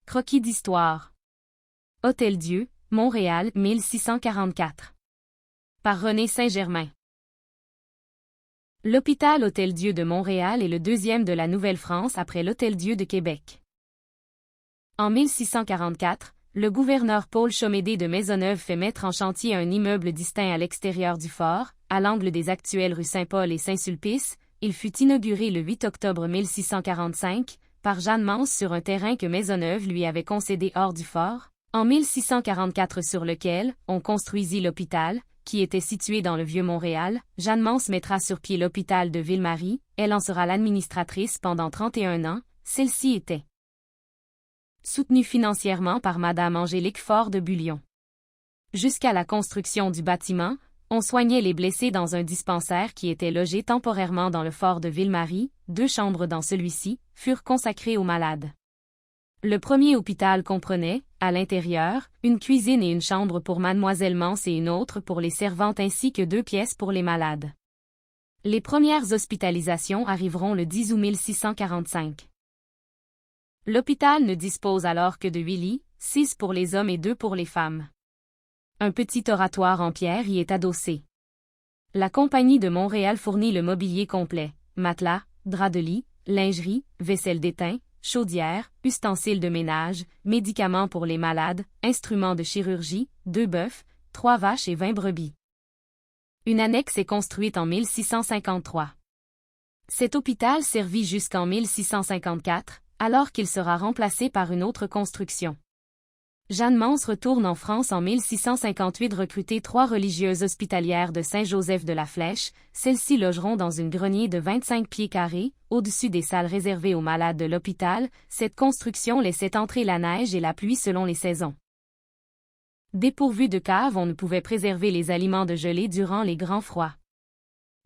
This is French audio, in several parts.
Croquis d'histoire. Hôtel-Dieu, Montréal, 1644. Par René Saint-Germain. L'hôpital Hôtel-Dieu de Montréal est le deuxième de la Nouvelle-France après l'Hôtel-Dieu de Québec. En 1644, le gouverneur Paul Chomédé de Maisonneuve fait mettre en chantier un immeuble distinct à l'extérieur du fort, à l'angle des actuelles rues Saint-Paul et Saint-Sulpice. Il fut inauguré le 8 octobre 1645, par Jeanne Mance sur un terrain que Maisonneuve lui avait concédé hors du fort, en 1644 sur lequel on construisit l'hôpital, qui était situé dans le Vieux-Montréal. Jeanne Mance mettra sur pied l'hôpital de Ville-Marie, elle en sera l'administratrice pendant 31 ans, celle-ci était soutenue financièrement par Madame Angélique Faure de Bullion. Jusqu'à la construction du bâtiment, on soignait les blessés dans un dispensaire qui était logé temporairement dans le fort de Ville-Marie. 2 chambres dans celui-ci furent consacrées aux malades. Le premier hôpital comprenait, à l'intérieur, une cuisine et une chambre pour Mademoiselle Mance et une autre pour les servantes ainsi que 2 pièces pour les malades. Les premières hospitalisations arriveront le 10 août 1645. L'hôpital ne dispose alors que de 8 lits, 6 pour les hommes et 2 pour les femmes. Un petit oratoire en pierre y est adossé. La Compagnie de Montréal fournit le mobilier complet, matelas, draps de lit, lingerie, vaisselle d'étain, chaudière, ustensiles de ménage, médicaments pour les malades, instruments de chirurgie, 2 bœufs, 3 vaches et 20 brebis. Une annexe est construite en 1653. Cet hôpital servit jusqu'en 1654, alors qu'il sera remplacé par une autre construction. Jeanne Mance retourne en France en 1658 recruter 3 religieuses hospitalières de Saint-Joseph de la Flèche. Celles-ci logeront dans une grenier de 25 pieds carrés, au-dessus des salles réservées aux malades de l'hôpital. Cette construction laissait entrer la neige et la pluie selon les saisons. Dépourvu de cave, on ne pouvait préserver les aliments de gelée durant les grands froids.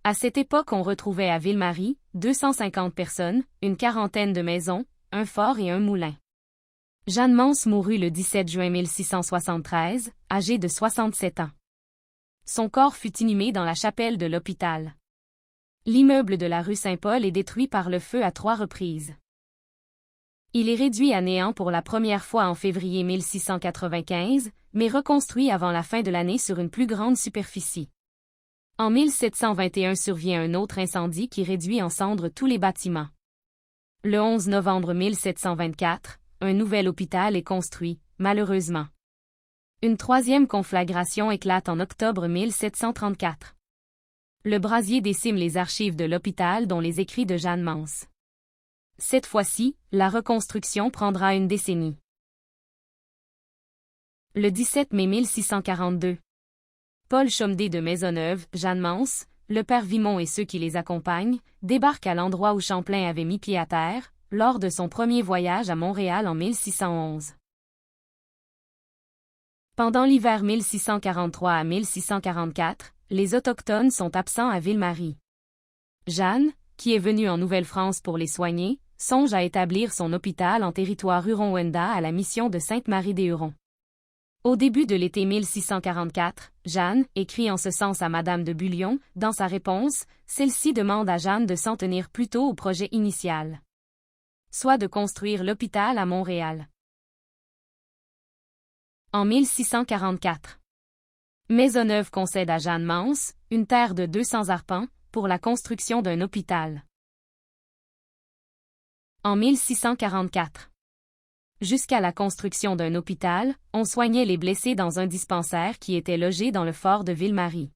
À cette époque, on retrouvait à Ville-Marie 250 personnes, une quarantaine de maisons, un fort et un moulin. Jeanne Mance mourut le 17 juin 1673, âgée de 67 ans. Son corps fut inhumé dans la chapelle de l'hôpital. L'immeuble de la rue Saint-Paul est détruit par le feu à 3 reprises. Il est réduit à néant pour la première fois en février 1695, mais reconstruit avant la fin de l'année sur une plus grande superficie. En 1721 survient un autre incendie qui réduit en cendres tous les bâtiments. Le 11 novembre 1724, un nouvel hôpital est construit, malheureusement. Une 3e conflagration éclate en octobre 1734. Le brasier décime les archives de l'hôpital dont les écrits de Jeanne Mance. Cette fois-ci, la reconstruction prendra une décennie. Le 17 mai 1642. Paul Chomédé de Maisonneuve, Jeanne Mance, le père Vimont et ceux qui les accompagnent, débarquent à l'endroit où Champlain avait mis pied à terre, lors de son premier voyage à Montréal en 1611. Pendant l'hiver 1643 à 1644, les Autochtones sont absents à Ville-Marie. Jeanne, qui est venue en Nouvelle-France pour les soigner, songe à établir son hôpital en territoire Huron-Wendat à la mission de Sainte-Marie-des-Hurons. Au début de l'été 1644, Jeanne écrit en ce sens à Madame de Bullion. Dans sa réponse, celle-ci demande à Jeanne de s'en tenir plutôt au projet initial, soit de construire l'hôpital à Montréal. En 1644, Maisonneuve concède à Jeanne Mance une terre de 200 arpents pour la construction d'un hôpital. En 1644, jusqu'à la construction d'un hôpital, on soignait les blessés dans un dispensaire qui était logé dans le fort de Ville-Marie.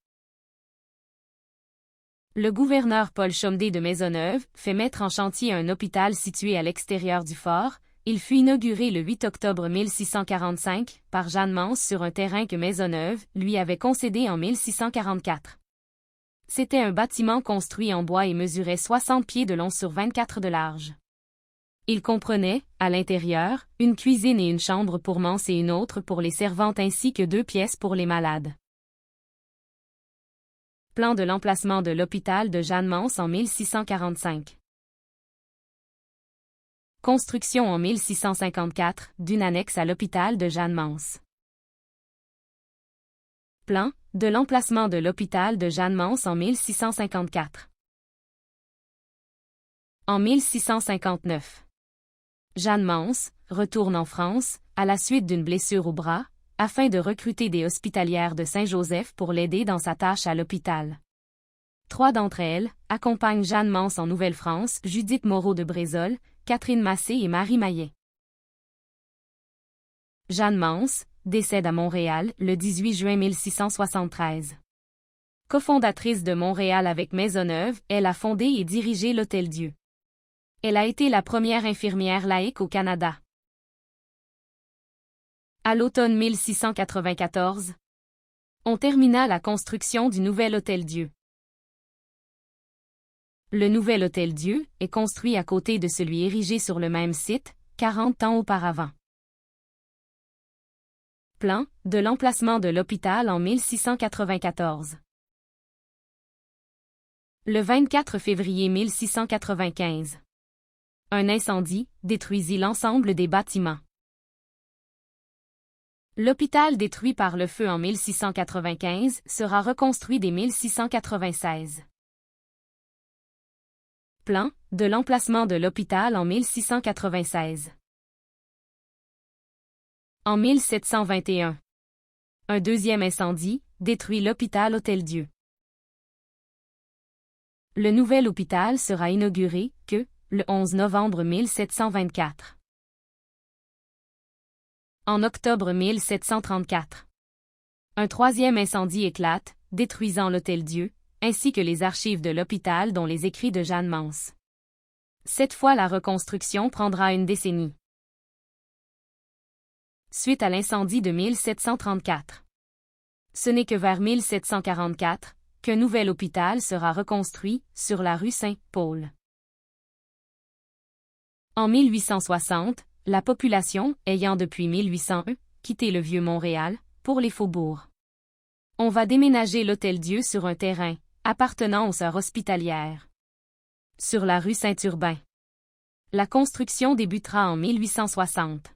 Le gouverneur Paul Chomédé de Maisonneuve fait mettre en chantier un hôpital situé à l'extérieur du fort. Il fut inauguré le 8 octobre 1645 par Jeanne Mance sur un terrain que Maisonneuve lui avait concédé en 1644. C'était un bâtiment construit en bois et mesurait 60 pieds de long sur 24 de large. Il comprenait, à l'intérieur, une cuisine et une chambre pour Mance et une autre pour les servantes ainsi que 2 pièces pour les malades. Plan de l'emplacement de l'hôpital de Jeanne Mance en 1645. Construction en 1654 d'une annexe à l'hôpital de Jeanne Mance. Plan de l'emplacement de l'hôpital de Jeanne Mance en 1654. En 1659. Jeanne Mance retourne en France, à la suite d'une blessure au bras, afin de recruter des hospitalières de Saint-Joseph pour l'aider dans sa tâche à l'hôpital. 3 d'entre elles accompagnent Jeanne Mance en Nouvelle-France, Judith Moreau de Brézol, Catherine Massé et Marie Maillet. Jeanne Mance décède à Montréal le 18 juin 1673. Cofondatrice de Montréal avec Maisonneuve, elle a fondé et dirigé l'Hôtel-Dieu. Elle a été la première infirmière laïque au Canada. À l'automne 1694, on termina la construction du nouvel Hôtel-Dieu. Le nouvel Hôtel-Dieu est construit à côté de celui érigé sur le même site, 40 ans auparavant. Plan de l'emplacement de l'hôpital en 1694. Le 24 février 1695. Un incendie détruisit l'ensemble des bâtiments. L'hôpital détruit par le feu en 1695 sera reconstruit dès 1696. Plan de l'emplacement de l'hôpital en 1696. En 1721. Un deuxième incendie détruit l'hôpital Hôtel-Dieu. Le nouvel hôpital sera inauguré le 11 novembre 1724. En octobre 1734. Un troisième incendie éclate, détruisant l'Hôtel-Dieu, ainsi que les archives de l'hôpital dont les écrits de Jeanne Mance. Cette fois la reconstruction prendra une décennie. Suite à l'incendie de 1734. Ce n'est que vers 1744 qu'un nouvel hôpital sera reconstruit sur la rue Saint-Paul. En 1860, la population ayant depuis 1801 quitté le vieux Montréal pour les faubourgs. On va déménager l'Hôtel-Dieu sur un terrain appartenant aux Sœurs Hospitalières. Sur la rue Saint-Urbain. La construction débutera en 1860.